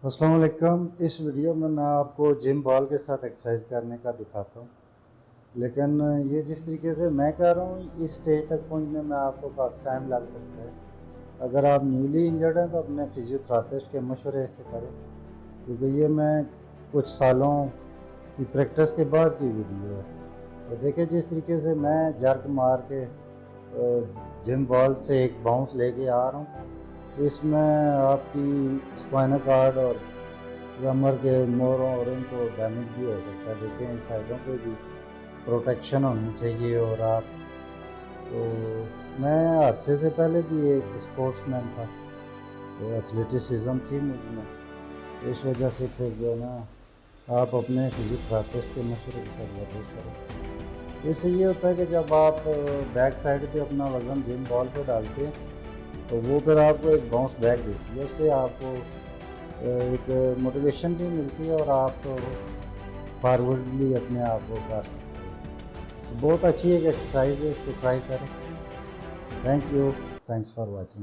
अस्सलाम वालेकुम। इस वीडियो में मैं आपको जिम बॉल के साथ एक्सरसाइज करने का दिखाता हूँ, लेकिन ये जिस तरीके से मैं कर रहा हूँ इस स्टेज तक पहुँचने में आपको काफ़ी टाइम लग सकता है। अगर आप न्यूली इंजर्ड हैं तो अपने फिजियोथेरापिस्ट के मशवरे से करें, क्योंकि ये मैं कुछ सालों की प्रैक्टिस के बाद की वीडियो है। तो देखिए जिस तरीके से मैं जर्क मार के जिम बॉल से एक बाउंस लेके आ रहा हूँ, इसमें आपकी स्पाइनल कार्ड और कमर के मोरों और इनको डैमेज भी हो सकता है। देखें इन साइडों पे भी प्रोटेक्शन होनी चाहिए। और आप तो मैं हादसे से पहले भी एक स्पोर्ट्समैन था, तो एथलेटिसिज्म थी मुझ में, तो इस वजह से फिर जो है ना आप अपने फिजियोथेरापिस्ट के मशवरे के साथ वर्जिश करें। इससे ये होता है कि जब आप बैक साइड पे अपना वज़न जिम बॉल पर डालते हैं तो वो फिर आपको एक बाउंस बैक देती है, उससे आपको एक मोटिवेशन भी मिलती है और आप फॉरवर्डली अपने आप को कर सकते हैं। बहुत अच्छी एक एक्सरसाइज है, इसको ट्राई करें। Thank you, thanks for watching.